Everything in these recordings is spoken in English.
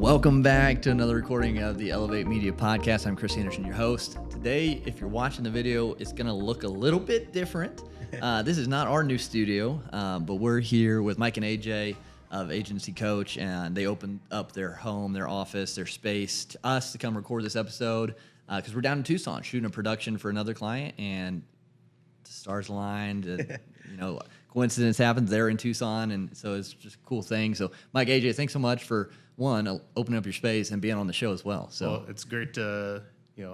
Welcome back to another recording of the Elevate Media Podcast. I'm Chris Anderson, your host. Today, if you're watching the video, it's going to look a little bit different. This is not our new studio, but we're here with Mike and AJ of Agency Coach, and they opened up their home, their office, their space to us to come record this episode because we're down in Tucson shooting a production for another client, and the stars aligned. Coincidence happens. They're in Tucson, and so it's just a cool thing. So, Mike, AJ, thanks so much for opening up your space and being on the show as well. So it's great to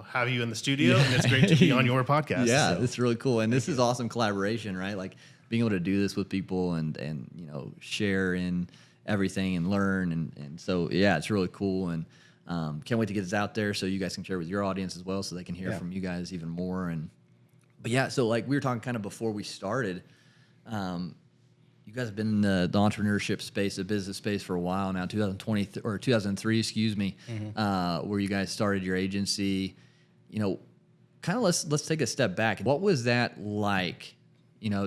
have you in the studio, and it's great to be on your podcast. Yeah, so. It's really cool, and this is awesome collaboration, right? Like being able to do this with people and share in everything and learn, and so yeah, it's really cool, and can't wait to get this out there so you guys can share with your audience as well, so they can hear from you guys even more. But yeah, so like we were talking kind of before we started. You guys have been in the entrepreneurship space, the business space for a while now, 2003, where you guys started your agency. Kind of let's take a step back. What was that like,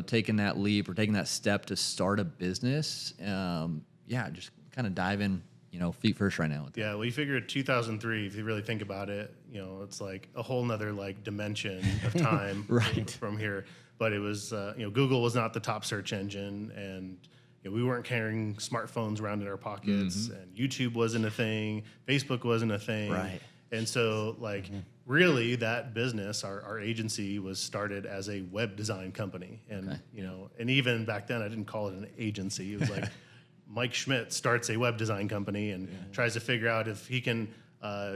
taking that leap or taking that step to start a business? Just kind of dive in, feet first right now. Yeah, well, you figure 2003, if you really think about it, it's like a whole nother dimension of time right. from here. But it was, Google was not the top search engine, and we weren't carrying smartphones around in our pockets, and YouTube wasn't a thing, Facebook wasn't a thing. Right. And so, really, that business, our agency, was started as a web design company. And, and even back then, I didn't call it an agency. It was like Mike Schmidt starts a web design company and tries to figure out if he can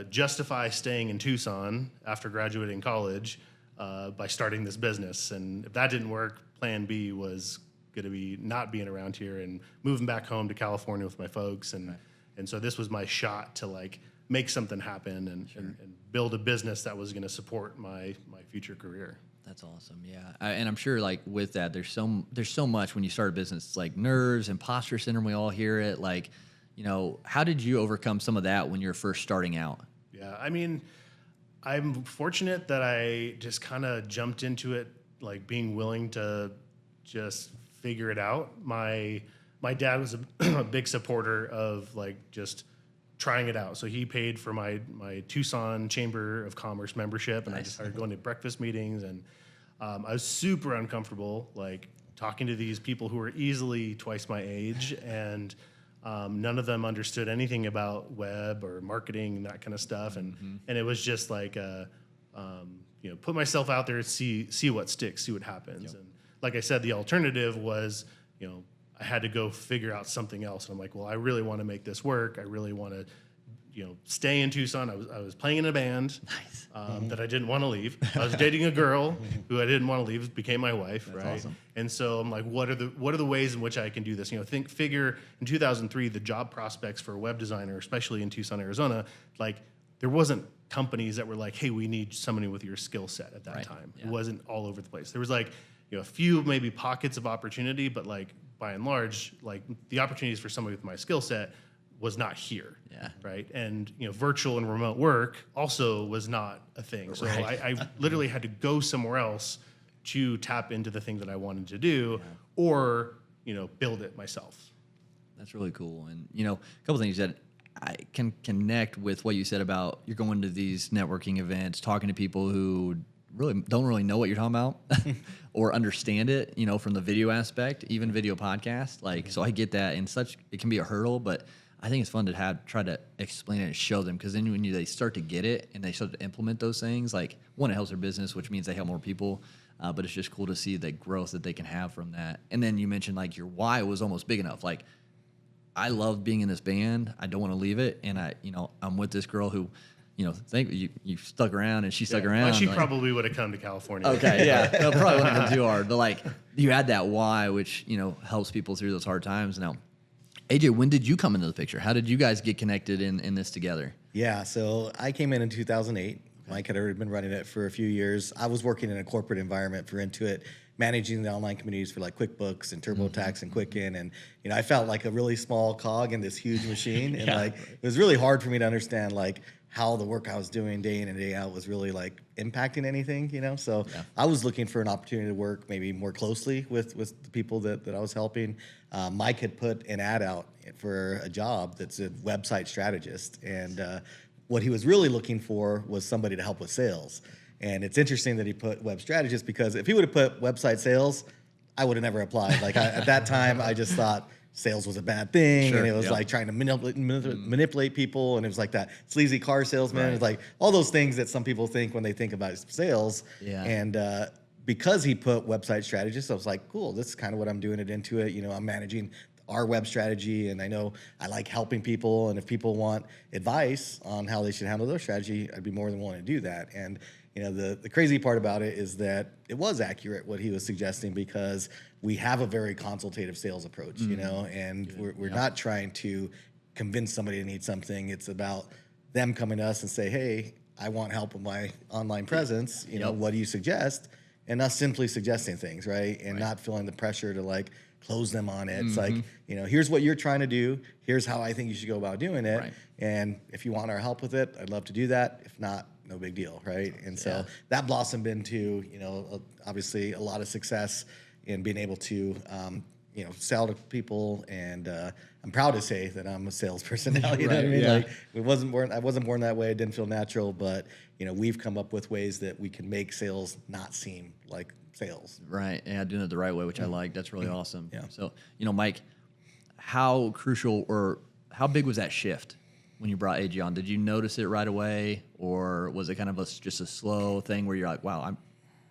justify staying in Tucson after graduating college by starting this business. And if that didn't work, plan B was going to be not being around here and moving back home to California with my folks. And so this was my shot to make something happen and build a business that was going to support my future career. That's awesome. Yeah. And I'm sure with that, there's so much when you start a business. It's like nerves, imposter syndrome. We all hear it. How did you overcome some of that when you're first starting out? Yeah. I mean, I'm fortunate that I just kind of jumped into it, being willing to just figure it out. My dad was a big supporter of just trying it out. So he paid for my Tucson Chamber of Commerce membership, and nice. I just started going to breakfast meetings, and I was super uncomfortable, talking to these people who were easily twice my age, and none of them understood anything about web or marketing and that kind of stuff. And it was just put myself out there and see what sticks, see what happens. Yep. And like I said, the alternative was, I had to go figure out something else. And I'm like, well, I really want to make this work. I really want to, stay in Tucson. I was playing in a band nice. That I didn't want to leave. I was dating a girl who I didn't want to leave, became my wife. That's right. Awesome. And so I'm like, what are the ways in which I can do this? Figure in 2003, the job prospects for a web designer, especially in Tucson, Arizona, there wasn't companies that were like, hey, we need somebody with your skill set at that time. Yeah. It wasn't all over the place. There was a few maybe pockets of opportunity, but by and large, the opportunities for somebody with my skill set was not here. Yeah. Right. And, virtual and remote work also was not a thing. So right. I literally had to go somewhere else to tap into the thing that I wanted to do or, build it myself. That's really cool. And, a couple things that I can connect with what you said about you're going to these networking events, talking to people who don't really know what you're talking about or understand it, from the video aspect, even video podcast. So I get that, and it can be a hurdle, but I think it's fun to try to explain it and show them, because then when they start to get it and they start to implement those things, one, it helps their business, which means they help more people, but it's just cool to see the growth that they can have from that. And then you mentioned your why was almost big enough. I love being in this band. I don't want to leave it, and I'm with this girl who, think you stuck around and she stuck around. Well, she probably would have come to California. Okay, yeah, that probably wouldn't have been too hard. But you had that why, which helps people through those hard times. Now, AJ, when did you come into the picture? How did you guys get connected in this together? Yeah, so I came in 2008. Mike had already been running it for a few years. I was working in a corporate environment for Intuit, managing the online communities for QuickBooks and TurboTax and Quicken, and I felt like a really small cog in this huge machine, and it was really hard for me to understand how the work I was doing day in and day out was really like impacting anything, you know? So I was looking for an opportunity to work maybe more closely with the people that I was helping. Mike had put an ad out for a job that's a website strategist. And what he was really looking for was somebody to help with sales. And it's interesting that he put web strategist, because if he would have put website sales, I would have never applied. Like at that time, I just thought sales was a bad thing, and it was like trying to manipulate people, and it was like that sleazy car salesman. It was like all those things that some people think when they think about sales. And because he put website strategist, I was like, cool, this is kind of what I'm doing it into it. You know, I'm managing our web strategy, and I know I like helping people, and if people want advice on how they should handle their strategy, I'd be more than willing to do that. And you know, the crazy part about it is that it was accurate what he was suggesting, because we have a very consultative sales approach, you know, and we're not trying to convince somebody to need something. It's about them coming to us and say, hey, I want help with my online presence. You know, what do you suggest? And us simply suggesting things, right? And not feeling the pressure to like close them on it. It's like, you know, here's what you're trying to do. Here's how I think you should go about doing it. And if you want our help with it, I'd love to do that. If not, no big deal, right? And so that blossomed into, you know, obviously a lot of success in being able to, you know, sell to people. And I'm proud to say that I'm a salesperson now. You know what I mean? Like I wasn't born that way. It didn't feel natural, but you know, we've come up with ways that we can make sales not seem like sales. Right. Yeah, doing it the right way, which I like. That's really awesome. Yeah. So, you know, Mike, how crucial or how big was that shift when you brought AJ on? Did you notice it right away, or was it kind of just a slow thing where you're like, wow,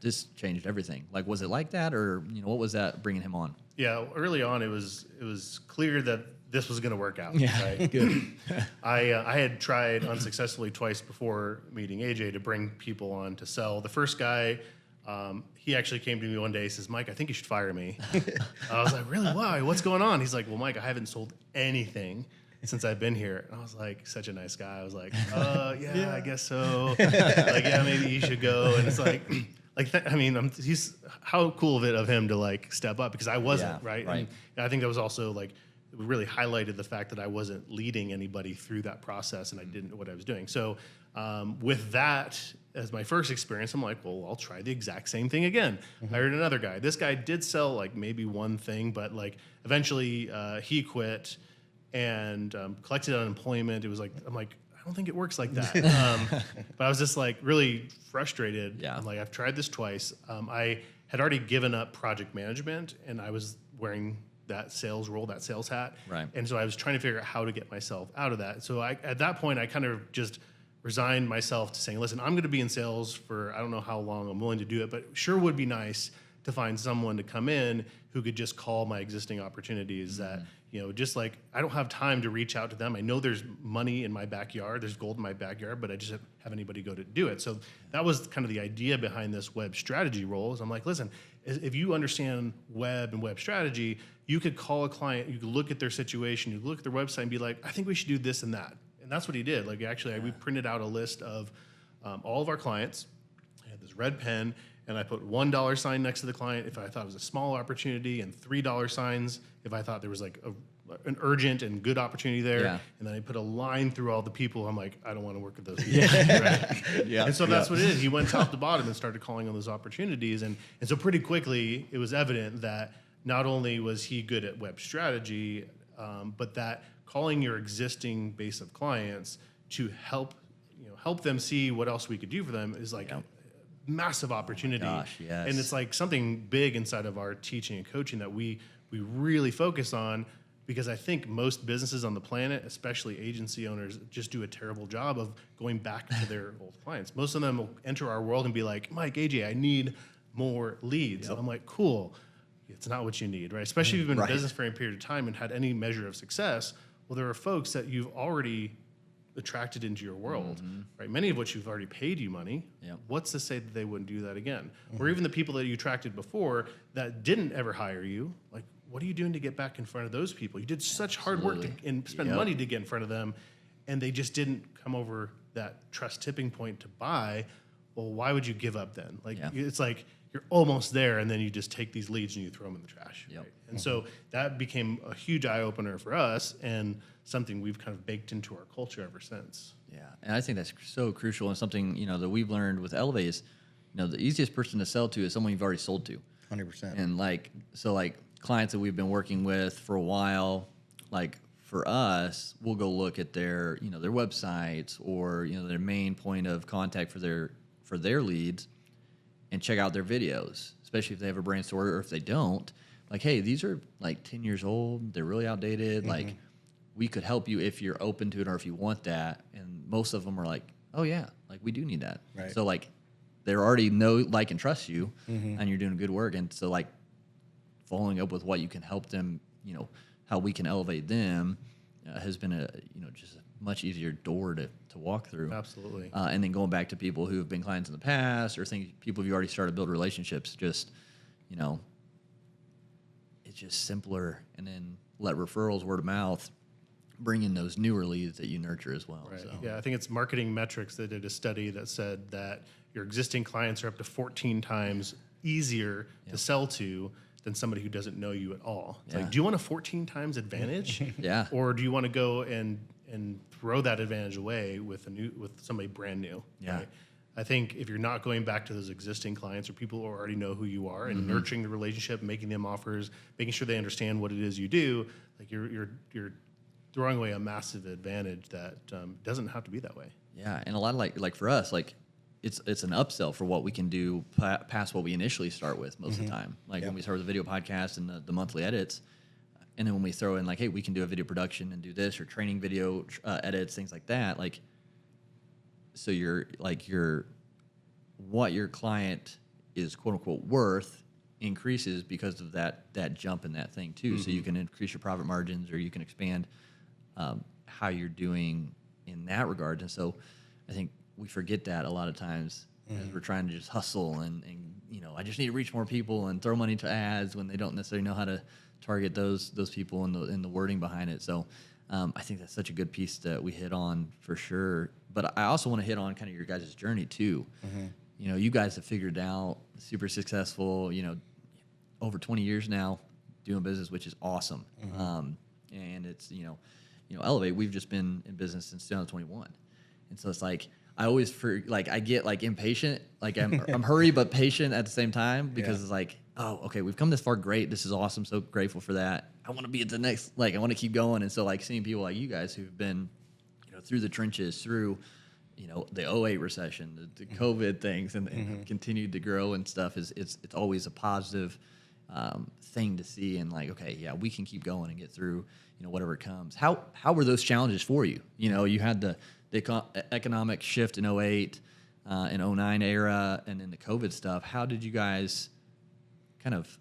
this changed everything? Like, was it like that, or you know, what was that bringing him on? Yeah, early on, it was clear that this was going to work out. Yeah, right? Good. I had tried unsuccessfully twice before meeting AJ to bring people on to sell. The first guy, he actually came to me one day. He says, "Mike, I think you should fire me." I was like, "Really? Why? What's going on?" He's like, "Well, Mike, I haven't sold anything since I've been here." And I was like, such a nice guy. I was like, I guess so. Like, yeah, maybe you should go. And it's like, he's how cool of him to like step up, because I wasn't, right? And I think that was also like, it really highlighted the fact that I wasn't leading anybody through that process, and I didn't know what I was doing. So with that as my first experience, I'm like, well, I'll try the exact same thing again. Hired another guy. This guy did sell like maybe one thing, but like eventually he quit and collected unemployment. It was like, I'm like, I don't think it works like that. But I was just like really frustrated. Yeah. I'm like, I've tried this twice. I had already given up project management, and I was wearing that sales role, that sales hat. Right. And so I was trying to figure out how to get myself out of that. So at that point, I kind of just resigned myself to saying, listen, I'm going to be in sales for I don't know how long. I'm willing to do it, but sure would be nice to find someone to come in who could just call my existing opportunities that, you know, just like I don't have time to reach out to them. I know there's money in my backyard, there's gold in my backyard, but I just have anybody go to do it. So that was kind of the idea behind this web strategy role. Is I'm like, listen, if you understand web and web strategy, you could call a client, you could look at their situation, you could look at their website and be like, I think we should do this and that. And that's what he did. Like actually, we printed out a list of all of our clients. I had this red pen, and I put $1 sign next to the client if I thought it was a small opportunity, and $3 signs if I thought there was like an urgent and good opportunity there. Yeah. And then I put a line through all the people. I'm like, I don't want to work with those people. Right? Yeah. And so that's what it is. He went top to bottom and started calling on those opportunities. And so pretty quickly, it was evident that not only was he good at web strategy, but that calling your existing base of clients to help them see what else we could do for them is like massive opportunity. Oh gosh, yes. And it's like something big inside of our teaching and coaching that we really focus on, because I think most businesses on the planet, especially agency owners, just do a terrible job of going back to their old clients. Most of them will enter our world and be like, Mike, AJ, I need more leads. And I'm like, cool. It's not what you need, right? Especially if you've been in business for a period of time and had any measure of success. Well, there are folks that you've already attracted into your world, right? Many of which you've already paid you money. Yep. What's to say that they wouldn't do that again? Or even the people that you attracted before that didn't ever hire you, like, what are you doing to get back in front of those people? You did such hard work and spend money to get in front of them, and they just didn't come over that trust tipping point to buy. Well, why would you give up then? Like, it's like you're almost there, and then you just take these leads and you throw them in the trash. Yep. Right? And so that became a huge eye opener for us, and something we've kind of baked into our culture ever since. Yeah, and I think that's so crucial, and something that we've learned with Elevate is, the easiest person to sell to is someone you've already sold to. 100%. And clients that we've been working with for a while, like for us, we'll go look at their their websites or their main point of contact for their leads, and check out their videos, especially if they have a brand story, or if they don't. Like, hey, these are like 10 years old. They're really outdated. Like, we could help you if you're open to it or if you want that. And most of them are like, oh yeah, like we do need that. Right. So like, they already know, like, and trust you, and you're doing good work. And so like, following up with what you can help them, how we can elevate them, has been a just a much easier door to walk through. Absolutely. And then going back to people who have been clients in the past, or people who've already started to build relationships, just it's just simpler. And then let referrals, word of mouth, bring in those newer leads that you nurture as well. Right. So. Yeah, I think it's Marketing Metrics that did a study that said that your existing clients are up to 14 times easier to sell to than somebody who doesn't know you at all. It's like, do you want a 14 times advantage? Yeah. Or do you want to go and throw that advantage away with somebody brand new? Yeah. Right? I think if you're not going back to those existing clients or people who already know who you are and nurturing the relationship, making them offers, making sure they understand what it is you do, like you're throwing away a massive advantage that doesn't have to be that way. Yeah, and a lot of like for us, like it's an upsell for what we can do past what we initially start with most of the time. Like when we start with a video podcast and the monthly edits, and then when we throw in like, hey, we can do a video production and do this, or training video edits, things like that. Like, so what your client is quote unquote worth increases because of that jump in that thing too. So you can increase your profit margins, or you can expand how you're doing in that regard. And so I think we forget that a lot of times as we're trying to just hustle and I just need to reach more people and throw money to ads when they don't necessarily know how to target those people in the wording behind it. So I think that's such a good piece that we hit on for sure. But I also want to hit on kind of your guys' journey too. You guys have figured out, super successful, over 20 years now doing business, which is awesome. And it's, Elevate, we've just been in business since 2021. And so it's like, I always I get like impatient, like I'm hurried but patient at the same time, because it's like, oh, okay, we've come this far, great, this is awesome, so grateful for that. I want to be at the next, I want to keep going. And so like seeing people like you guys who've been, through the trenches, through, the '08 recession, the COVID things, and continued to grow and stuff it's always a positive thing to see, and like, okay, yeah, we can keep going and get through, whatever comes. How were those challenges for you? You had the economic shift in '08, in '09 era, and then the COVID stuff. How did you guys kind of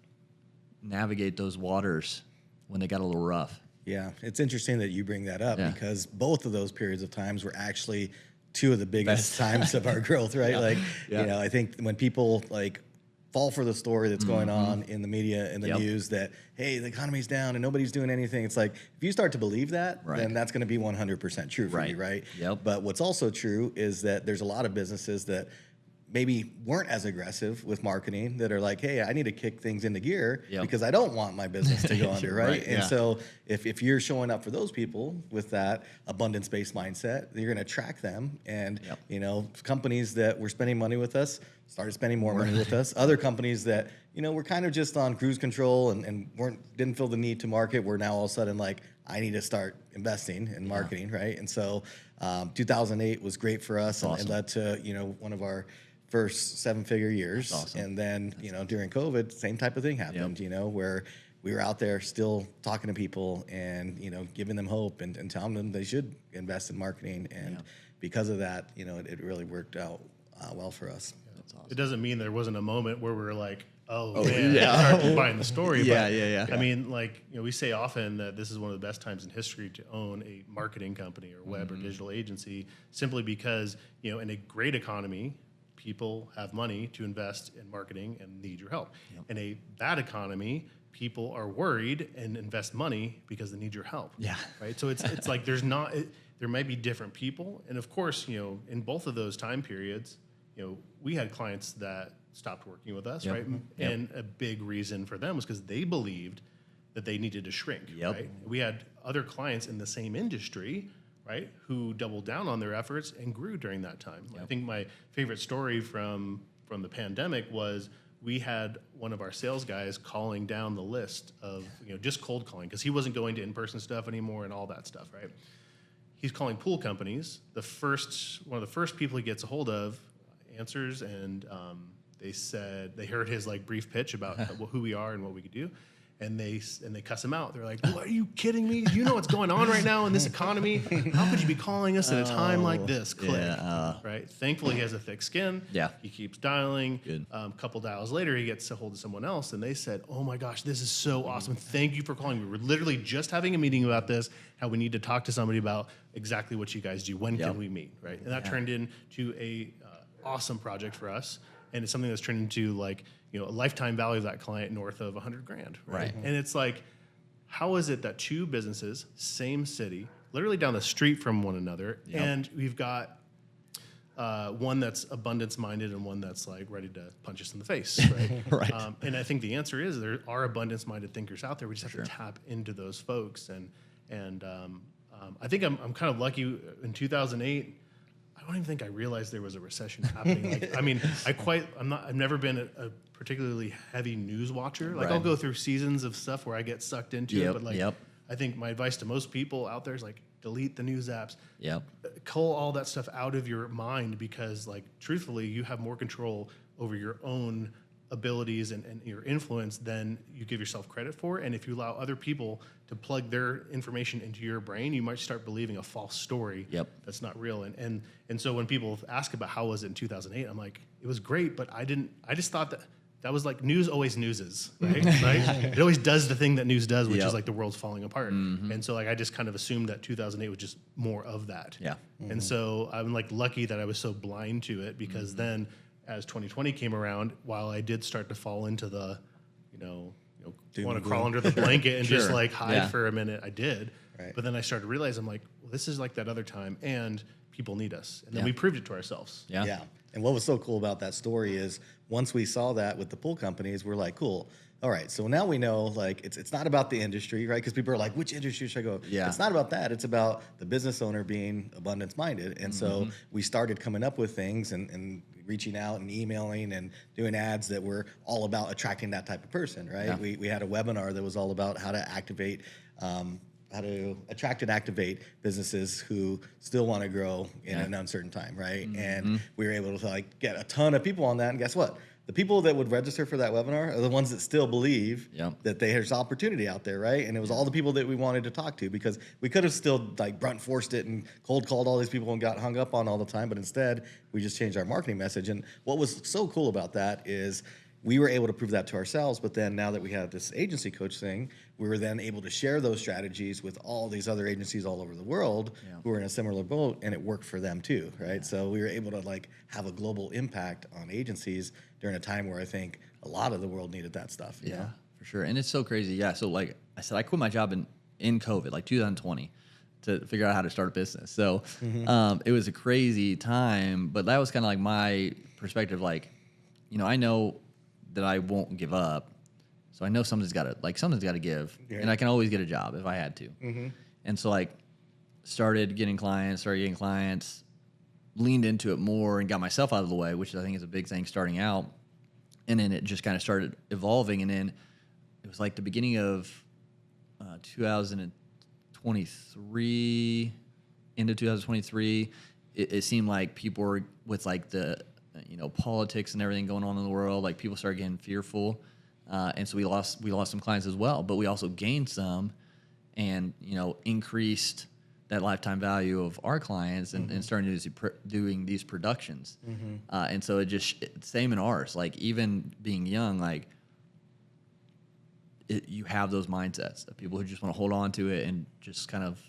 navigate those waters when they got a little rough? Yeah, it's interesting that you bring that up, because both of those periods of times were actually two of the biggest times of our growth, right? I think when people fall for the story that's going on in the media and the news that, hey, the economy's down and nobody's doing anything, it's like, if you start to believe that, then that's going to be 100% true for you, right? But what's also true is that there's a lot of businesses that maybe weren't as aggressive with marketing, that are like, hey, I need to kick things into gear because I don't want my business to go under, right? And so if you're showing up for those people with that abundance-based mindset, you're going to attract them. And, companies that were spending money with us started spending more money with us. Other companies that, were kind of just on cruise control and didn't feel the need to market, were now all of a sudden like, I need to start investing in marketing, right? And so 2008 was great for us, and led to, one of our first 7-figure years. And then, during COVID, same type of thing happened, where we were out there still talking to people and, giving them hope and telling them they should invest in marketing. And because of that, it really worked out well for us. That's awesome. It doesn't mean there wasn't a moment where we were like, started buying the story. I mean, we say often that this is one of the best times in history to own a marketing company or web or digital agency, simply because, in a great economy, people have money to invest in marketing and need your help. In a bad economy, people are worried and invest money because they need your help. Right. So it's like there might be different people, and of course, in both of those time periods, we had clients that stopped working with us, right? And a big reason for them was because they believed that they needed to shrink, right? We had other clients in the same industry, right, who doubled down on their efforts and grew during that time. I think my favorite story from the pandemic was we had one of our sales guys calling down the list of, just cold calling, because he wasn't going to in-person stuff anymore and all that stuff, right? He's calling pool companies. One of the first people he gets a hold of answers, and they said they heard his like brief pitch about who we are and what we could do, and they cuss him out. They're like, "What, are you kidding me? Do you know what's going on right now in this economy? How could you be calling us at a time like this?" Click, right? Thankfully, he has a thick skin. Yeah. He keeps dialing. Good. Couple dials later, he gets a hold of someone else, and they said, "Oh my gosh, this is so awesome! Thank you for calling. We were literally just having a meeting about this. How we need to talk to somebody about exactly what you guys do. When can we meet?" Right? And that turned into a awesome project for us, and it's something that's turned into like a lifetime value of that client north of $100,000. Right? And it's like, how is it that two businesses, same city, literally down the street from one another, and we've got one that's abundance minded and one that's like ready to punch us in the face, right? And I think the answer is there are abundance minded thinkers out there. We just have to tap into those folks, and I think I'm kind of lucky. In 2008, I don't even think I realized there was a recession happening. Like, I mean, I've never been a particularly heavy news watcher. Like I'll go through seasons of stuff where I get sucked into it, but like I think my advice to most people out there is like delete the news apps. Cull all that stuff out of your mind, because like truthfully, you have more control over your own abilities and your influence than you give yourself credit for. And if you allow other people to plug their information into your brain, you might start believing a false story that's not real. And so when people ask about how was it in 2008, I'm like, it was great, but I just thought that was like news always newses, right? It always does the thing that news does, which is like the world's falling apart. And so like I just kind of assumed that 2008 was just more of that. And so I'm like lucky that I was so blind to it, because then as 2020 came around, while I did start to fall into the, want to crawl under the blanket and just like hide for a minute, I did. But then I started to realize, I'm like, well, this is like that other time, and people need us. And then we proved it to ourselves. And what was so cool about that story is once we saw that with the pool companies, we're like, cool. All right, so now we know, like, it's not about the industry, right? Because people are like, which industry should I go? It's not about that. It's about the business owner being abundance-minded. And so we started coming up with things and reaching out and emailing and doing ads that were all about attracting that type of person, right? We had a webinar that was all about how to activate, how to attract and activate businesses who still want to grow in an uncertain time, right? And we were able to like get a ton of people on that, and guess what? The people that would register for that webinar are the ones that still believe that there's opportunity out there, right? And it was all the people that we wanted to talk to, because we could have still like brunt forced it and cold called all these people and got hung up on all the time, but instead we just changed our marketing message. And what was so cool about that is we were able to prove that to ourselves, but then now that we had this agency coach thing, we were then able to share those strategies with all these other agencies all over the world who were in a similar boat, and it worked for them too, right? So we were able to like have a global impact on agencies during a time where I think a lot of the world needed that stuff. You know? For sure. And it's so crazy. So like I said, I quit my job in COVID, like 2020, to figure out how to start a business. So it was a crazy time, but that was kind of like my perspective. Like, I know that I won't give up. So I know something's got to give, and I can always get a job if I had to. And so like started getting clients, leaned into it more and got myself out of the way, which I think is a big thing starting out. And then it just kind of started evolving. And then it was like the beginning of 2023, into 2023, it seemed like people were with like the, politics and everything going on in the world, like people started getting fearful. And so we lost some clients as well, but we also gained some and, increased that lifetime value of our clients and starting to doing these productions. And so same in ours, like even being young, like you have those mindsets of people who just want to hold on to it and just kind of,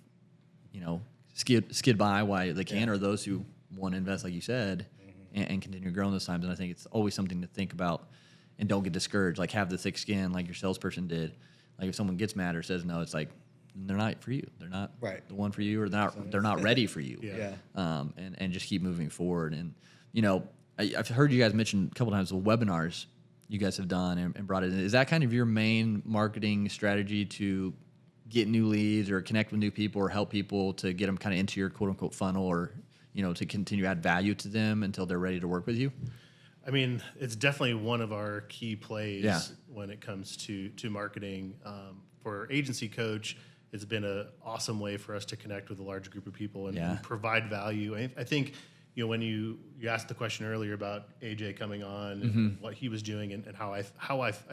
skid by while they can, or those who want to invest, like you said, and continue growing those times. And I think it's always something to think about and don't get discouraged. Like have the thick skin like your salesperson did. Like if someone gets mad or says no, it's like, they're not for you. They're not the one for you, or they're not ready for you. And just keep moving forward. And, I've heard you guys mention a couple times the webinars you guys have done and brought it in. Is that kind of your main marketing strategy to get new leads or connect with new people or help people to get them kind of into your quote unquote funnel, or, to continue to add value to them until they're ready to work with you? I mean, it's definitely one of our key plays Yeah. when it comes to marketing. For Agency Coach, it's been an awesome way for us to connect with a large group of people and provide value. I think, when you asked the question earlier about AJ coming on and what he was doing and how I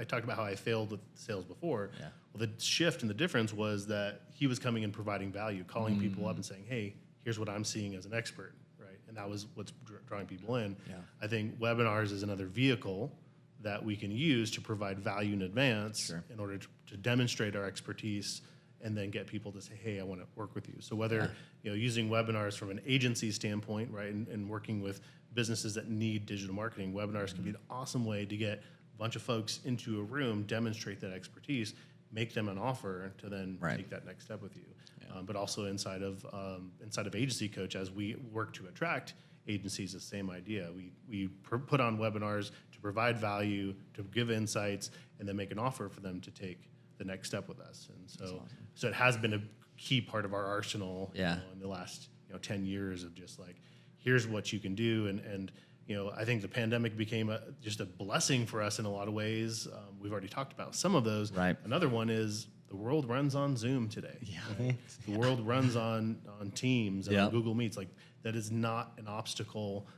talked about how I failed with sales before. Yeah. Well, the shift and the difference was that he was coming and providing value, calling people up and saying, hey, here's what I'm seeing as an expert, right? And that was what's drawing people in. Yeah. I think webinars is another vehicle that we can use to provide value in advance in order to demonstrate our expertise and then get people to say, hey, I want to work with you. So whether using webinars from an agency standpoint, right, and working with businesses that need digital marketing, webinars can be an awesome way to get a bunch of folks into a room, demonstrate that expertise, make them an offer to then take that next step with you. Yeah. But also inside of Agency Coach, as we work to attract agencies, the same idea. We put on webinars to provide value, to give insights, and then make an offer for them to take the next step with us. And so it has been a key part of our arsenal in the last 10 years of just like, here's what you can do. And I think the pandemic became just a blessing for us in a lot of ways. We've already talked about some of those. Right. Another one is the world runs on Zoom today. Yeah. Right? The world runs on Teams and on Google Meets. Like, that is not an obstacle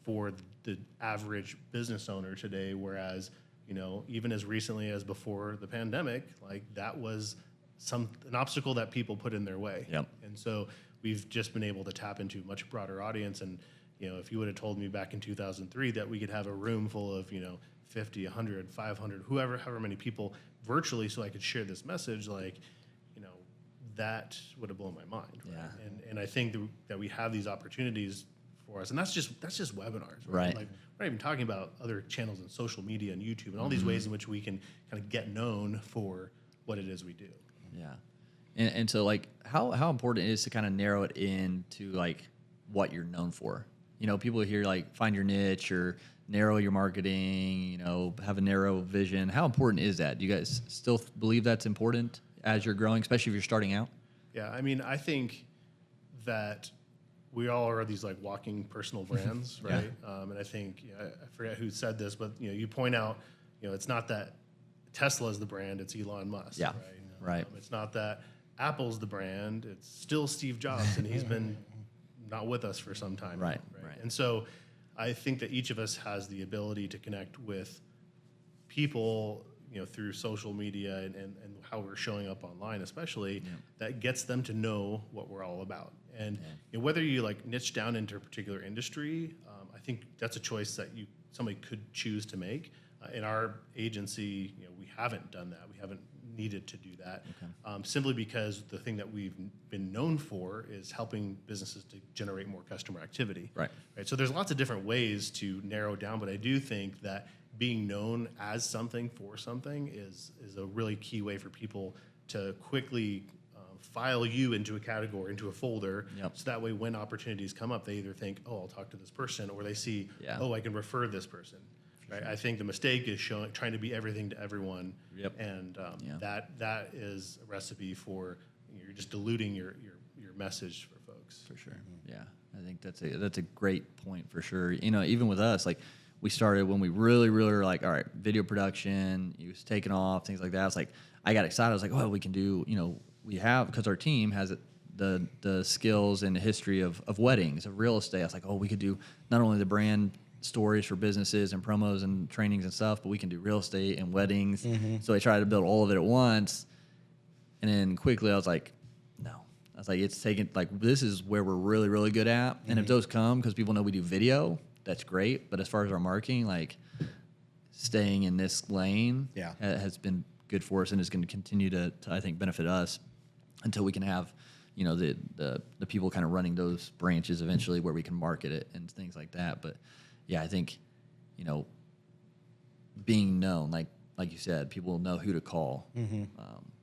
for the average business owner today, whereas even as recently as before the pandemic, like that was an obstacle that people put in their way. Yep. And so we've just been able to tap into a much broader audience. And if you would have told me back in 2003 that we could have a room full of 50, 100, 500, however many people virtually, so I could share this message, like that would have blown my mind. Right? Yeah. And I think that we have these opportunities for us, and that's just webinars. Right. Like, we're not even talking about other channels in social media and YouTube and all these ways in which we can kind of get known for what it is we do. Yeah. And so, like, how important it is to kind of narrow it into, like, what you're known for? People hear, like, find your niche or narrow your marketing, have a narrow vision. How important is that? Do you guys still believe that's important as you're growing, especially if you're starting out? Yeah. I mean, I think that we all are these like walking personal brands, right? And I think I forget who said this, but you point out, it's not that Tesla is the brand; it's Elon Musk. Yeah, right. It's not that Apple's the brand; it's still Steve Jobs, and he's been not with us for some time. Right. And so, I think that each of us has the ability to connect with people, through social media and how we're showing up online, especially, that gets them to know what we're all about. And whether you like niche down into a particular industry, I think that's a choice that somebody could choose to make. In our agency, we haven't done that. We haven't needed to do that, simply because the thing that we've been known for is helping businesses to generate more customer activity. Right. So there's lots of different ways to narrow down, but I do think that being known as something for something is a really key way for people to quickly file you into a category, into a folder. Yep. So that way when opportunities come up, they either think, oh, I'll talk to this person, or they see, oh, I can refer this person. Right? I think the mistake is trying to be everything to everyone. Yep. And that is a recipe for you're just diluting your message for folks. For sure. Mm-hmm. Yeah. I think that's a great point for sure. Even with us, like, we started when we really, really were like, all right, video production, it was taking off, things like that. It's like, I got excited. I was like, oh, we can do, we have, because our team has the skills and the history of weddings, of real estate. I was like, oh, we could do not only the brand stories for businesses and promos and trainings and stuff, but we can do real estate and weddings. Mm-hmm. So I tried to build all of it at once. And then quickly I was like, no. I was like, it's taking, like, this is where we're really, really good at. Mm-hmm. And if those come, because people know we do video, that's great. But as far as our marketing, like, staying in this lane has been good for us and is going to continue to, I think, benefit us until we can have, the people kind of running those branches eventually where we can market it and things like that. But yeah, I think, being known, like you said, people will know who to call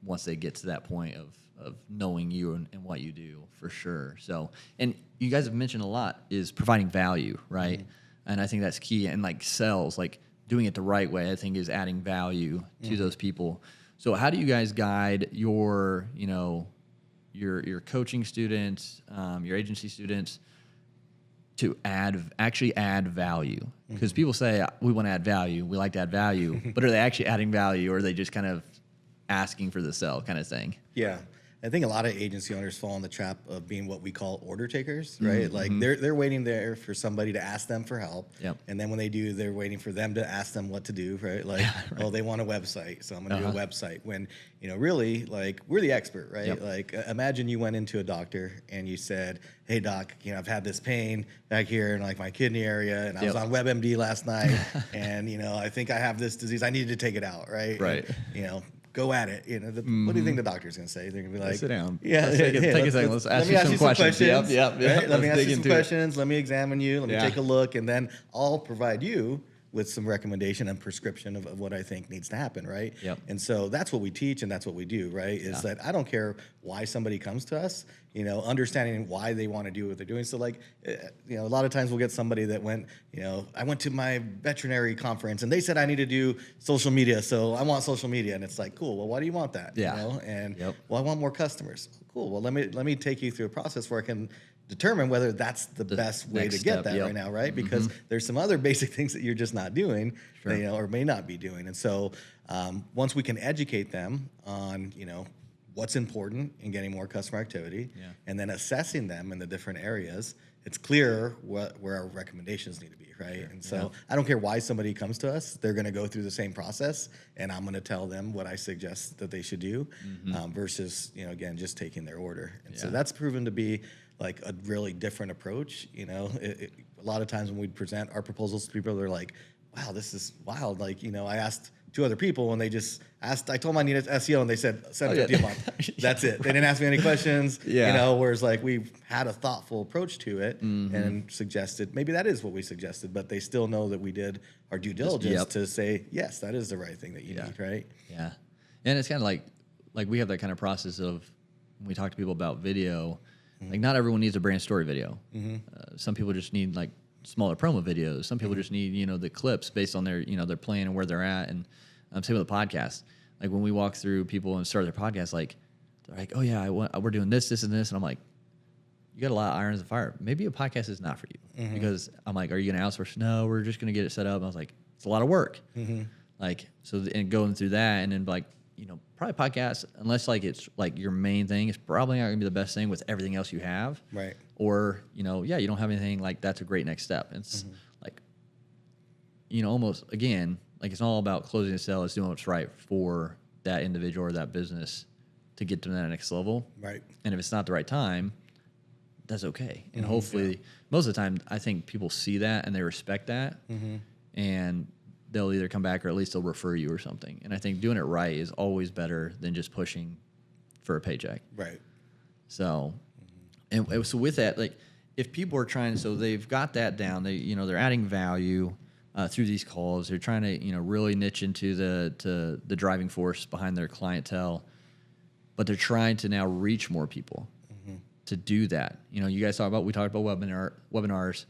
once they get to that point of knowing you and what you do, for sure. So, and you guys have mentioned a lot is providing value, right? And I think that's key. And like sales, like doing it the right way, I think is adding value to those people. So how do you guys guide your, you know, your coaching students, your agency students to actually add value? Because people say we want to add value, we like to add value, but are they actually adding value, or are they just kind of asking for the sell kind of thing? Yeah. I think a lot of agency owners fall in the trap of being what we call order takers, right? Like they're waiting there for somebody to ask them for help. Yep. And then when they do, they're waiting for them to ask them what to do, right? Like, oh, they want a website, so I'm going to do a website. When, you know, really, like, we're the expert, right? Yep. Like, imagine you went into a doctor and you said, hey, doc, you know, I've had this pain back here in, like, my kidney area, and I was on WebMD last night, and, you know, I think I have this disease. I needed to take it out, right? Right. And, you know, go at it. You know, what do you think the doctor's going to say? They're going to be like, Sit down. Yeah, Take a second. Let's ask you some questions. Yep. Right? Let me ask dig you some into it. questions. Let me examine you. Let me take a look, and then I'll provide you with some recommendation and prescription of what I think needs to happen, right? Yep. And so that's what we teach, and that's what we do, right? Is that I don't care why somebody comes to us, you know, understanding why they want to do what they're doing. So, like, you know, a lot of times we'll get somebody that went, you know, I went to my veterinary conference, and they said I need to do social media, so I want social media. And it's like, cool, well, why do you want that? Yeah. You know? And, well, I want more customers. Cool, well, let me take you through a process where I can determine whether that's the best way to get that right now, right? Because there's some other basic things that you're just not doing, that, you know, or may not be doing. And so once we can educate them on, you know, what's important in getting more customer activity, and then assessing them in the different areas, it's clear where our recommendations need to be, right? And so I don't care why somebody comes to us, they're going to go through the same process, and I'm going to tell them what I suggest that they should do, versus, you know, again, just taking their order. And so that's proven to be like a really different approach. You know, a lot of times when we present our proposals to people, they're like, wow, this is wild. Like, you know, I asked 2 other people, and they just asked, I told them I needed SEO, and they said $750 a month. That's it. They didn't ask me any questions. You know, whereas like we've had a thoughtful approach to it and suggested, maybe that is what we suggested, but they still know that we did our due diligence to say, yes, that is the right thing that you need, right? Yeah. And it's kind of like we have that kind of process of when we talk to people about video, like not everyone needs a brand story video. Some people just need like smaller promo videos. Some people just need, you know, the clips based on their, you know, their plan and where they're at. And same with the podcast. Like when we walk through people and start their podcast, like they're like, oh yeah, we're doing this, this, and this. And I'm like, you got a lot of irons in the fire. Maybe a podcast is not for you. Because I'm like, are you going to outsource? No, we're just going to get it set up. And I was like, it's a lot of work. Like, so, and going through that, and then like, you know, probably podcasts, unless like it's like your main thing, it's probably not gonna be the best thing with everything else you have. Right. Or, you know, you don't have anything, like that's a great next step. It's like, you know, almost again, like it's all about closing a sale. It's doing what's right for that individual or that business to get to that next level. Right. And if it's not the right time, that's okay. And hopefully most of the time, I think people see that and they respect that. And they'll either come back or at least they'll refer you or something. And I think doing it right is always better than just pushing for a paycheck. Right. So, and so with that, like if people are trying, so they've got that down, they, you know, they're adding value through these calls. They're trying to, you know, really niche into the driving force behind their clientele, but they're trying to now reach more people to do that. You know, you guys we talked about webinars.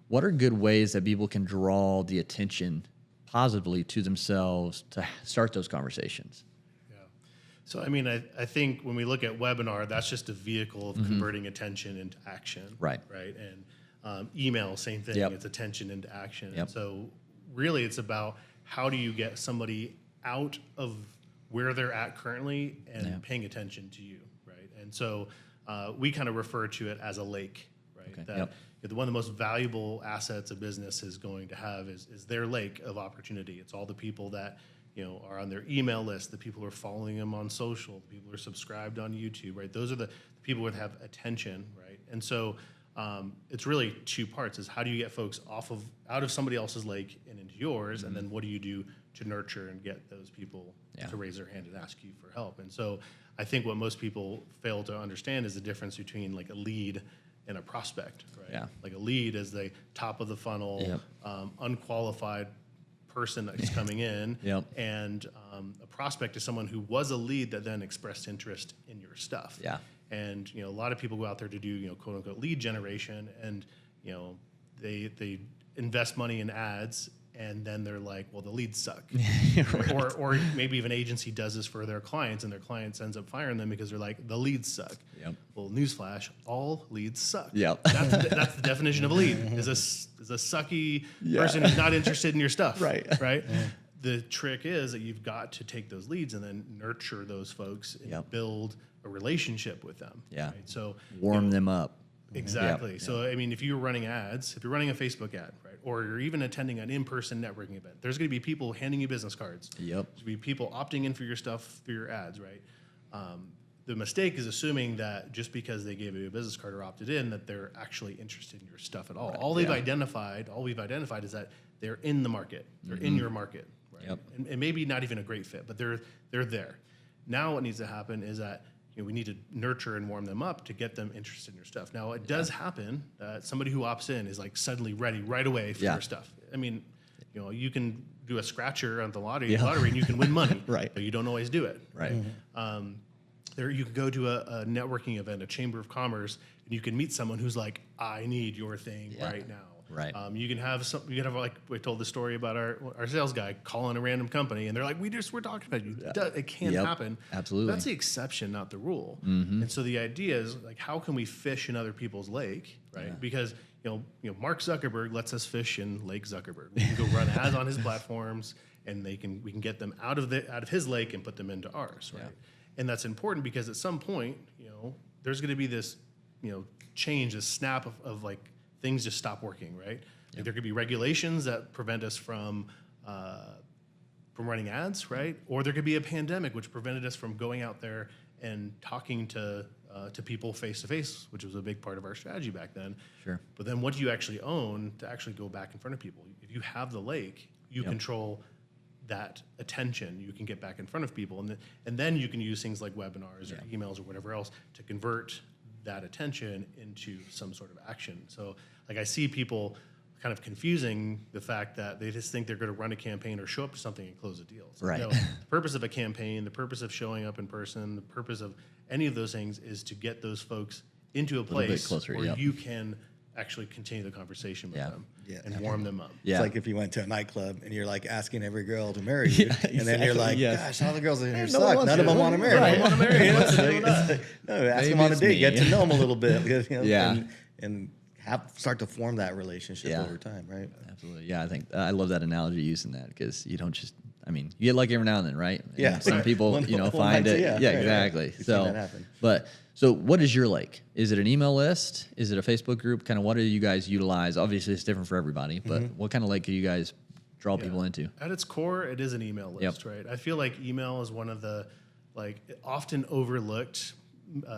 What are good ways that people can draw the attention positively to themselves to start those conversations? Yeah. So, I mean, I think when we look at webinar, that's just a vehicle of converting attention into action. Right. Right. And email, same thing. It's attention into action. And so really it's about how do you get somebody out of where they're at currently and paying attention to you. Right. And so we kind of refer to it as a lake, right? Okay. That one of the most valuable assets a business is going to have is their lake of opportunity. It's all the people that, you know, are on their email list, the people who are following them on social, the people who are subscribed on YouTube, right? Those are the people who have attention, right? And so it's really 2 parts: is how do you get folks out of somebody else's lake and into yours, and then what do you do to nurture and get those people to raise their hand and ask you for help? And so I think what most people fail to understand is the difference between like a lead and a prospect, right? Yeah. Like a lead is the top of the funnel, unqualified person that's coming in, and a prospect is someone who was a lead that then expressed interest in your stuff. Yeah. And you know, a lot of people go out there to do, you know, quote unquote lead generation, and you know, they invest money in ads, and then they're like, well, the leads suck. Right. Or maybe even an agency does this for their clients, and their clients ends up firing them because they're like, the leads suck. Yep. Well, newsflash, all leads suck. Yep. That's the definition of a lead, is a sucky person who's not interested in your stuff. Right. Right? Yeah. The trick is that you've got to take those leads and then nurture those folks and build a relationship with them. Yeah. Right? So warm them up. Exactly. Yep. So, I mean, if you're running ads, if you're running a Facebook ad, right, or you're even attending an in-person networking event, there's going to be people handing you business cards. Yep. There's going to be people opting in for your stuff, for your ads, right? The mistake is assuming that just because they gave you a business card or opted in, that they're actually interested in your stuff at all. Right. All we've identified is that they're in the market. They're in your market, right? Yep. And maybe not even a great fit, but they're there. Now what needs to happen is that we need to nurture and warm them up to get them interested in your stuff. Now, it does happen that somebody who opts in is like suddenly ready right away for your stuff. I mean, you can do a scratcher on the lottery and you can win money, Right. but you don't always do it. Right. There, you can go to a networking event, a chamber of commerce, and you can meet someone who's like, I need your thing right now. Right. You can have like we told the story about our sales guy calling a random company, and they're like, we're talking about you. It can happen. Absolutely. That's the exception, not the rule. And so the idea is like, how can we fish in other people's lake, right? Yeah. Because Mark Zuckerberg lets us fish in Lake Zuckerberg. We can go run ads on his platforms, and we can get them out of his lake and put them into ours, right? Yeah. And that's important because at some point, there's going to be this, change, this snap of like, things just stop working, right? Like there could be regulations that prevent us from running ads, right? Or there could be a pandemic which prevented us from going out there and talking to people face to face, which was a big part of our strategy back then. Sure. But then what do you actually own to actually go back in front of people? If you have the lake, you control that attention. You can get back in front of people, and then you can use things like webinars or emails or whatever else to convert that attention into some sort of action. So like I see people kind of confusing the fact that they just think they're going to run a campaign or show up to something and close a deal. So, right. The purpose of a campaign, the purpose of showing up in person, the purpose of any of those things is to get those folks into a place where you can actually continue the conversation with them and warm them up. It's like if you went to a nightclub and you're like asking every girl to marry you, and then you're like, gosh, all the girls in here suck. None of them want to marry me. Want to marry me. What's the deal with that? No, ask them on a date, get to know them a little bit, and start to form that relationship over time, right? Absolutely. Yeah, I think I love that analogy using that because you don't just. I mean, you get lucky every now and then, right? And yeah. some people, find it. Yeah, exactly. Right. So, that happen. So what is your lake? Is it an email list? Is it a Facebook group? Kind of what do you guys utilize? Obviously, it's different for everybody, but what kind of lake do you guys draw people into? At its core, it is an email list, right? I feel like email is one of the often overlooked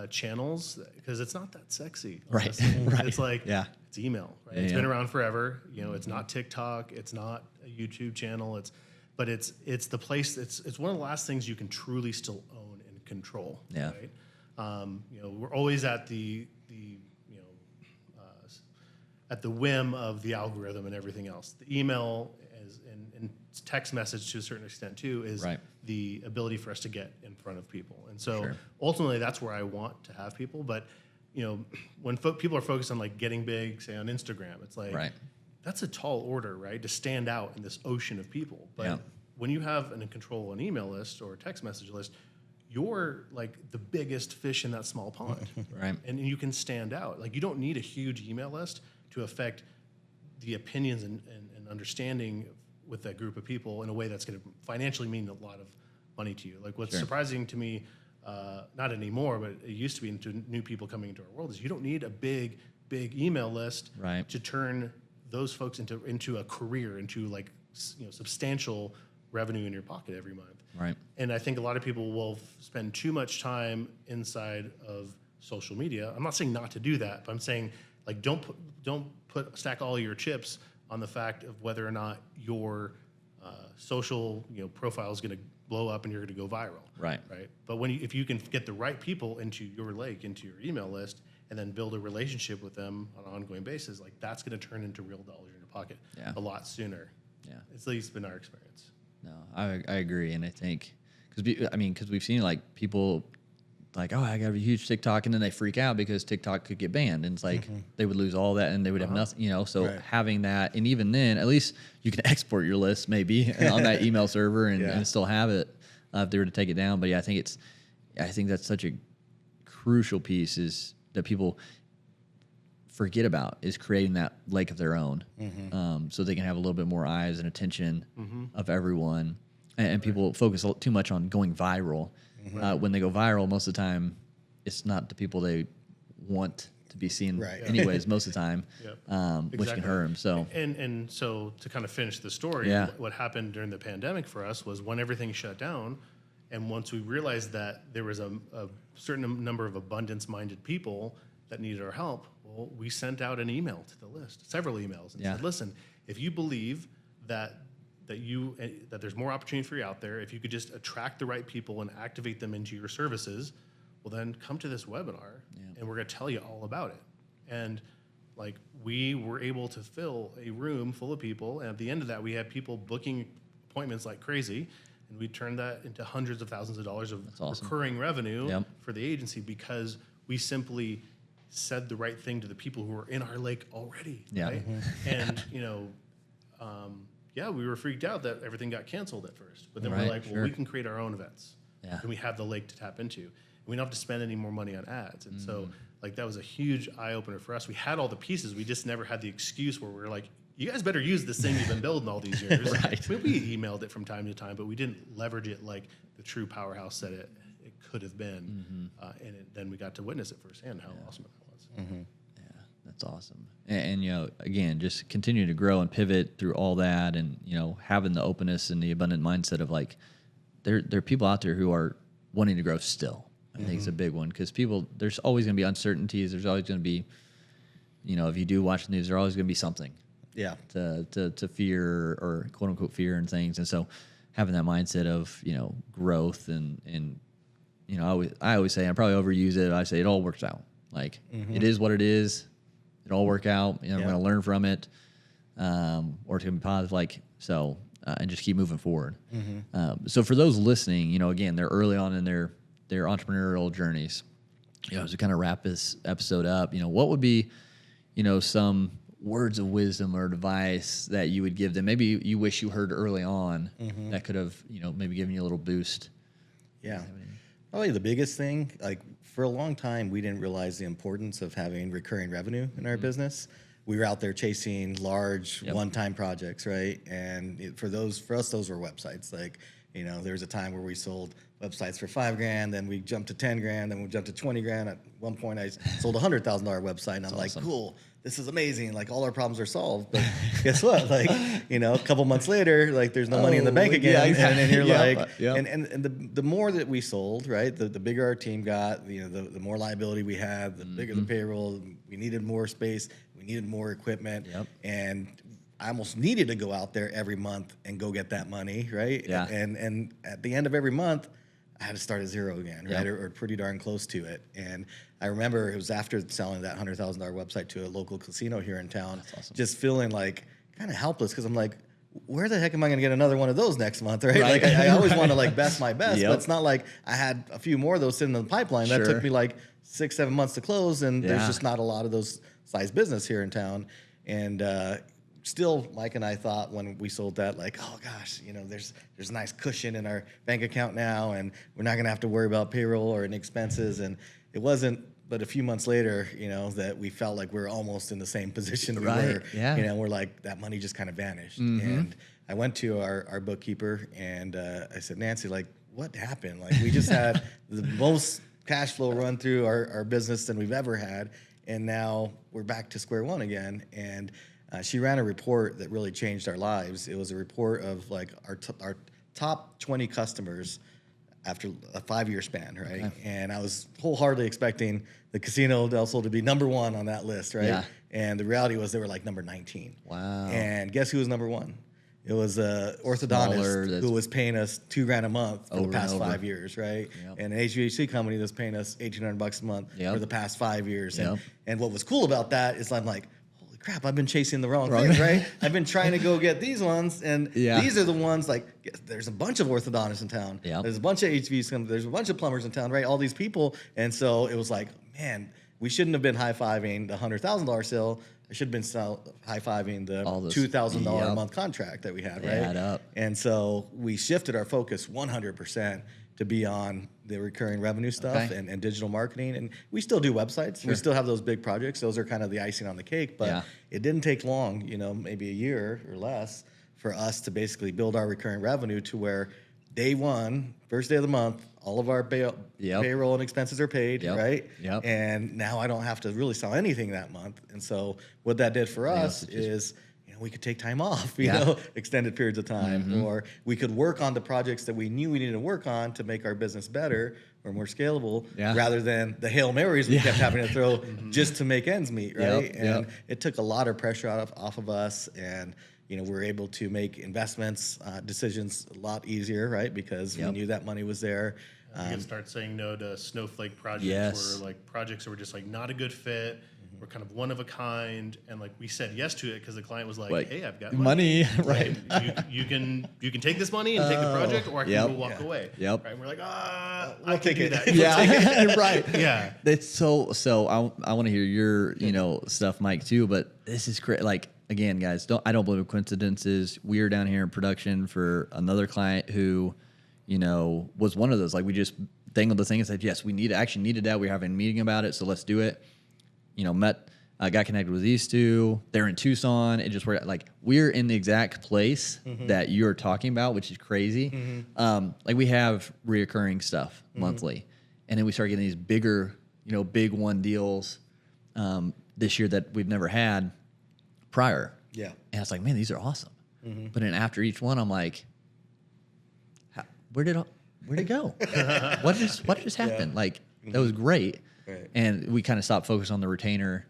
channels because it's not that sexy. Right. Right. It's like it's email, right? It's been around forever. It's not TikTok. It's not a YouTube channel. But it's the place. It's one of the last things you can truly still own and control. Yeah. Right. We're always at the whim of the algorithm and everything else. The email and text message to a certain extent too is the ability for us to get in front of people. And so ultimately that's where I want to have people. But when people are focused on like getting big, say on Instagram, it's like that's a tall order, right? To stand out in this ocean of people. But when you have and control an email list or a text message list, you're like the biggest fish in that small pond, right? And you can stand out. Like you don't need a huge email list to affect the opinions and understanding with that group of people in a way that's going to financially mean a lot of money to you. Like what's surprising to me, not anymore, but it used to be to new people coming into our world, is you don't need a big email list to turn those folks into a career, into like substantial revenue in your pocket every month. Right. And I think a lot of people will spend too much time inside of social media. I'm not saying not to do that, but I'm saying like don't stack all your chips on the fact of whether or not your social profile is going to blow up and you're going to go viral. Right. Right. But if you can get the right people into your lake, into your email list, and then build a relationship with them on an ongoing basis, like that's going to turn into real dollars in your pocket a lot sooner. Yeah. It's at least been our experience. No, I agree, and I think because we've seen like people like, oh, I got a huge TikTok, and then they freak out because TikTok could get banned, and it's like they would lose all that, and they would have nothing, you know. So having that, and even then, at least you can export your list maybe on that email server and still have it if they were to take it down. But yeah, I think that's such a crucial piece is that people forget about is creating that lake of their own, so they can have a little bit more eyes and attention of everyone. And people focus too much on going viral. When they go viral, most of the time, it's not the people they want to be seen anyways, most of the time, which can hurt them. So and so to kind of finish the story, what happened during the pandemic for us was when everything shut down, and once we realized that there was a certain number of abundance-minded people that needed our help, well, we sent out an email to the list, several emails, and said, listen, if you believe that there's more opportunity for you out there, if you could just attract the right people and activate them into your services, well, then come to this webinar and we're going to tell you all about it. And like, we were able to fill a room full of people, and at the end of that, we had people booking appointments like crazy, and we turned that into hundreds of thousands of dollars of recurring revenue for the agency because we simply said the right thing to the people who were in our lake already. Right? And you know, we were freaked out that everything got canceled at first, but then we're like, well, we can create our own events, and we have the lake to tap into, and we don't have to spend any more money on ads. And so, like, that was a huge eye opener for us. We had all the pieces, we just never had the excuse where we're like, you guys better use this thing you've been building all these years. I mean, we emailed it from time to time, but we didn't leverage it like the true powerhouse that it could have been. Then we got to witness it firsthand how awesome that was. That's awesome. And, you know, again, just continue to grow and pivot through all that, and, you know, having the openness and the abundant mindset of like, there are people out there who are wanting to grow still. I think it's a big one, because there's always going to be uncertainties. There's always going to be, you know, if you do watch the news, there's always going to be something to fear, or quote unquote fear and things. And so having that mindset of, you know, growth and you know, I always say, I probably overuse it, I say it all works out. Like, it is what it is. It'll all work out. You know, I'm going to learn from it, or it's going to be positive. Like, so, and just keep moving forward. So for those listening, you know, again, they're early on in their entrepreneurial journeys. You know, as we kind of wrap this episode up, you know, what would be, you know, some words of wisdom or advice that you would give them? Maybe you wish you heard early on that could have, you know, maybe given you a little boost. Yeah. Probably the biggest thing, like, for a long time, we didn't realize the importance of having recurring revenue in our business. We were out there chasing large one-time projects, right? And for us, those were websites. Like, you know, there was a time where we sold websites for $5,000, then we jumped to $10,000, then we jumped to $20,000. At one point, I sold a $100,000 website, and I'm like, cool, this is amazing. Like, all our problems are solved. But guess what? Like, you know, a couple months later, like, there's no money in the bank again, and then you're like, and the more that we sold, right, the bigger our team got, you know, the more liability we had, the bigger the payroll. We needed more space, we needed more equipment, and I almost needed to go out there every month and go get that money, right? And at the end of every month, I had to start at zero again, right? Or pretty darn close to it. And I remember it was after selling that $100,000 website to a local casino here in town, just feeling like kind of helpless, because I'm like, where the heck am I going to get another one of those next month, right? Like, I always want to like best my best, but it's not like I had a few more of those sitting in the pipeline. That took me like 6-7 months to close, and there's just not a lot of those size business here in town. And still, Mike and I thought when we sold that, like, oh gosh, you know, there's a nice cushion in our bank account now, and we're not gonna have to worry about payroll or any expenses. And it wasn't but a few months later, you know, that we felt like we were almost in the same position we were. You know, we're like, that money just kind of vanished. And I went to our bookkeeper, and I said, Nancy, like, what happened? Like, we just had the most cash flow run through our business than we've ever had, and now we're back to square one again. And she ran a report that really changed our lives. It was a report of like our top 20 customers after a 5-year span, right? Okay. And I was wholeheartedly expecting the Casino Del Sol to be #1 on that list, right? Yeah. And the reality was they were like number 19. Wow. And guess who was #1? It was an orthodontist who was paying us $2,000 a month for the past 5 years, right? Yep. And an HVAC company that's paying us $1,800 a month for the past 5 years. And what was cool about that is I'm like, crap, I've been chasing the wrong thing, right? I've been trying to go get these ones, and these are the ones, like, there's a bunch of orthodontists in town. Yep. There's a bunch of HVs, there's a bunch of plumbers in town, right? All these people. And so it was like, man, we shouldn't have been high-fiving the $100,000 sale. I should have been high-fiving the $2,000 a month contract that we had, right? Add up. And so we shifted our focus 100% to be on the recurring revenue stuff and digital marketing. And we still do websites. Sure. We still have those big projects. Those are kind of the icing on the cake. But it didn't take long, maybe a year or less, for us to basically build our recurring revenue to where day one, first day of the month, all of our payroll and expenses are paid, right? Yep. And now I don't have to really sell anything that month. And so what that did for us is we could take time off, extended periods of time, or we could work on the projects that we knew we needed to work on to make our business better or more scalable, rather than the Hail Marys we kept having to throw just to make ends meet, right? And it took a lot of pressure off of us, and we were able to make investments decisions a lot easier, right? Because we knew that money was there. You can start saying no to snowflake projects, where like projects that were just like not a good fit. We're kind of one of a kind, and like we said yes to it because the client was like, "Hey, I've got money. Right? You can take this money and take the project, or I can go walk away." Yep. Right? And we're like, we'll take it. Yeah, right. Yeah. That's so. I want to hear your stuff, Mike, too. But this is great. Like, again, guys, I don't believe in coincidences. We are down here in production for another client who, was one of those. Like, we just dangled the thing and said, yes, we actually needed that. We were having a meeting about it, so let's do it. Got connected with these two. They're in Tucson. It just worked. Like, we're in the exact place that you're talking about, which is crazy. Like, we have reoccurring stuff monthly, and then we start getting these bigger, big one deals this year that we've never had prior. Yeah, and it's like, man, these are awesome. But then after each one, I'm like, where'd it go? What just happened? Like, that was great. Right. And we kind of stopped focusing on the retainer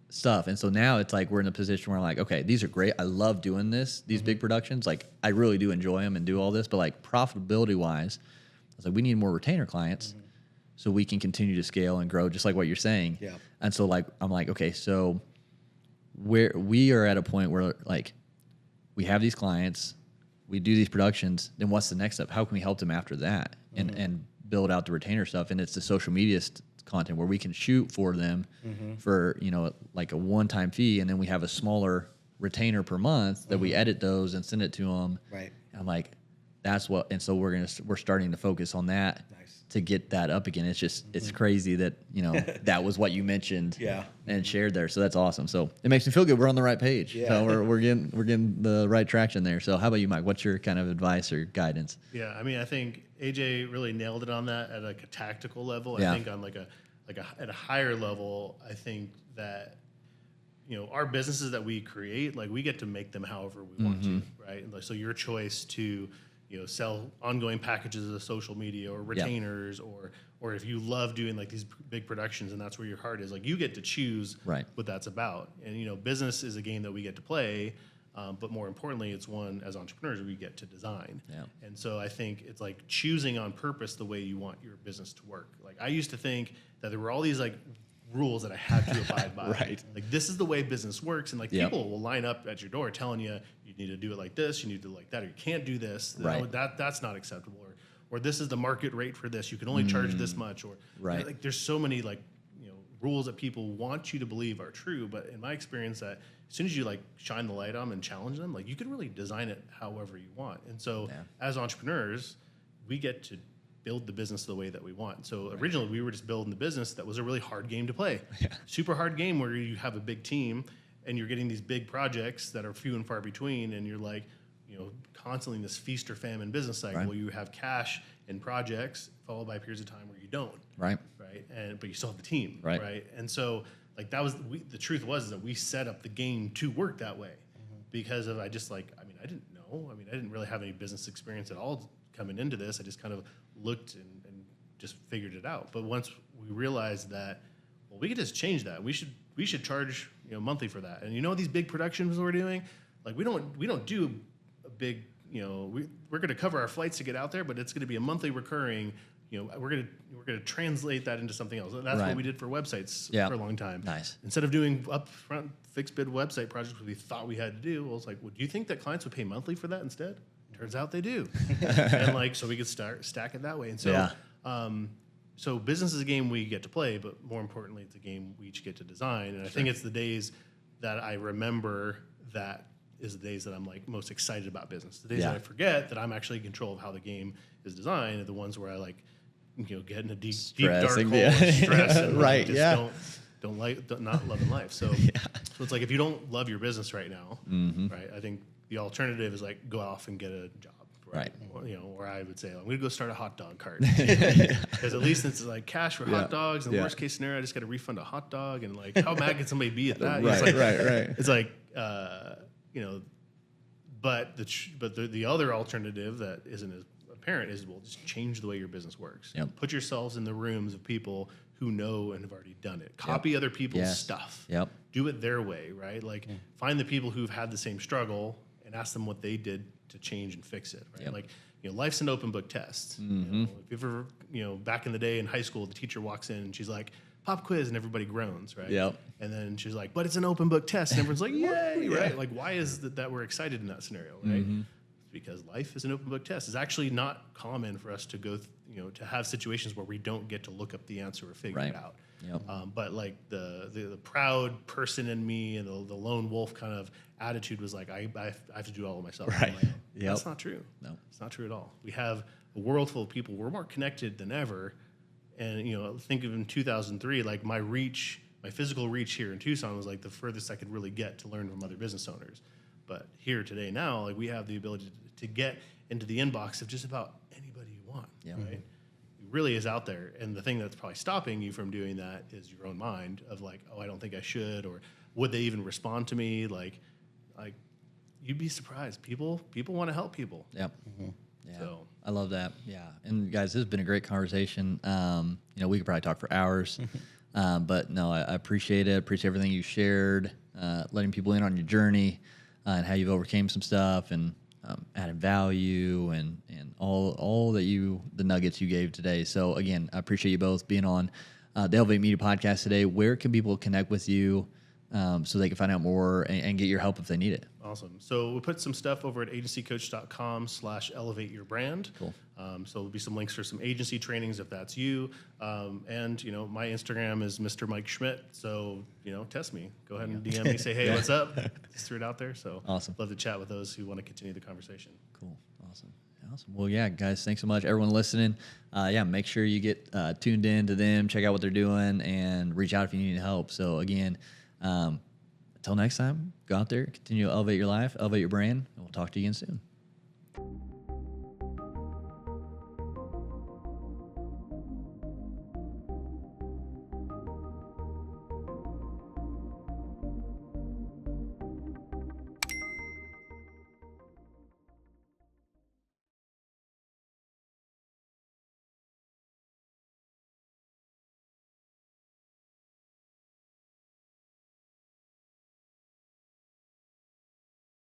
stuff. And so now it's like we're in a position where I'm like, okay, these are great. I love doing these big productions. Like, I really do enjoy them and do all this. But like, profitability wise, I was like, we need more retainer clients so we can continue to scale and grow, just like what you're saying. Yeah. And so like, I'm like, okay, so we are at a point where like we have these clients, we do these productions, then what's the next step? How can we help them after that and build out the retainer stuff? And it's the social media content where we can shoot for them for like a one-time fee, and then we have a smaller retainer per month that we edit those and send it to them. Right. And I'm like, that's what. And so we're starting to focus on that to get that up again. It's just it's crazy that that was what you mentioned and shared there. So that's awesome. So it makes me feel good. We're on the right page. Yeah. So we're getting the right traction there. So how about you, Mike? What's your kind of advice or guidance? Yeah, I mean, I think AJ really nailed it on that at like a tactical level. I think on at a higher level, I think that our businesses that we create, like, we get to make them however we want to, right? And so your choice to sell ongoing packages of social media or retainers, or if you love doing like these big productions and that's where your heart is, like, you get to choose what that's about. And business is a game that we get to play, but more importantly, it's one as entrepreneurs we get to design. Yeah. And so I think it's like choosing on purpose the way you want your business to work. Like, I used to think that there were all these like rules that I had to abide by. Right. Like, this is the way business works, and like people will line up at your door telling you need to do it like this, you need to do it like that, or you can't do this. Right. That's not acceptable. Or this is the market rate for this. You can only charge this much. Or like, there's so many like rules that people want you to believe are true, but in my experience, that as soon as you like shine the light on them and challenge them, like, you can really design it however you want. And so as entrepreneurs, we get to build the business the way that we want. So originally we were just building the business that was a really hard game to play. Super hard game where you have a big team and you're getting these big projects that are few and far between, and you're like, constantly in this feast or famine business cycle where you have cash and projects followed by periods of time where you don't. Right. But you still have the team. Right. And so like that was the truth was that we set up the game to work that way because of I didn't know. I didn't really have any business experience at all coming into this. I just kind of looked and just figured it out. But once we realized that, well, we could just change that. We should charge monthly for that. And these big productions we're doing, like we don't do a big we're going to cover our flights to get out there, but it's going to be a monthly recurring we're gonna translate that into something else. And that's Right. what we did for websites Yeah. for a long time. Nice. Instead of doing upfront fixed bid website projects we thought we had to do, well, it's like, well, do you think that clients would pay monthly for that instead? Turns out they do. And like, so we could stack it that way. And so, Yeah. so business is a game we get to play, but more importantly, it's a game we each get to design. And I think it's the days that I remember that is the days that I'm like most excited about business. The days Yeah. that I forget that I'm actually in control of how the game is designed are the ones where I like, get in a deep dark hole Stressing, yeah. of stress and like, Right, just yeah. not loving life. So, so it's like if you don't love your business right now, right? I think the alternative is like go off and get a job. Right. Or I would say I'm going to go start a hot dog cart because at least it's like cash for hot dogs. And worst case scenario, I just got to refund a hot dog. And like, how mad can somebody be at that? Right, It's like, right. It's like, but the other alternative that isn't as apparent is, well, just change the way your business works. Yep. Put yourselves in the rooms of people who know and have already done it. Copy other people's Yes. stuff. Yep. Do it their way, right? Like find the people who've had the same struggle and ask them what they did to change and fix it, right? Yep. Like, life's an open book test. If you ever, back in the day in high school, the teacher walks in and she's like, pop quiz, and everybody groans, right? Yep. And then she's like, but it's an open book test, and everyone's like, yay, right? Like, why is that we're excited in that scenario, right? Because life is an open book test. It's actually not common for us to go, to have situations where we don't get to look up the answer or figure it out. Yep. But like the proud person in me and the lone wolf kind of attitude was like, I have to do it all myself. Right. on my own. Yep. That's not true. No. It's not true at all. We have a world full of people. We're more connected than ever. And, think of in 2003, like my physical reach here in Tucson was like the furthest I could really get to learn from other business owners. But here today now, like we have the ability to get into the inbox of just about anybody you want, Yeah. right? It really is out there. And the thing that's probably stopping you from doing that is your own mind of like, oh, I don't think I should, or would they even respond to me? Like you'd be surprised. People want to help people. Yep. Yeah. So. I love that. Yeah. And guys, this has been a great conversation. We could probably talk for hours, but no, I appreciate it. Appreciate everything you shared, letting people in on your journey and how you've overcame some stuff and added value and all the nuggets you gave today. So again, I appreciate you both being on the Elevate Media podcast today. Where can people connect with you so they can find out more and get your help if they need it? Awesome. So we'll put some stuff over at agencycoach.com/elevate-your-brand. Cool. So there'll be some links for some agency trainings if that's you. And, my Instagram is Mr. Mike Schmidt. So, test me. Go ahead and DM me, say, hey, what's up? Just threw it out there. So Awesome. Love to chat with those who want to continue the conversation. Cool. Awesome. Well, yeah, guys, thanks so much. Everyone listening, make sure you get tuned in to them, check out what they're doing, and reach out if you need help. So, again, until next time, go out there, continue to elevate your life, elevate your brand, and we'll talk to you again soon.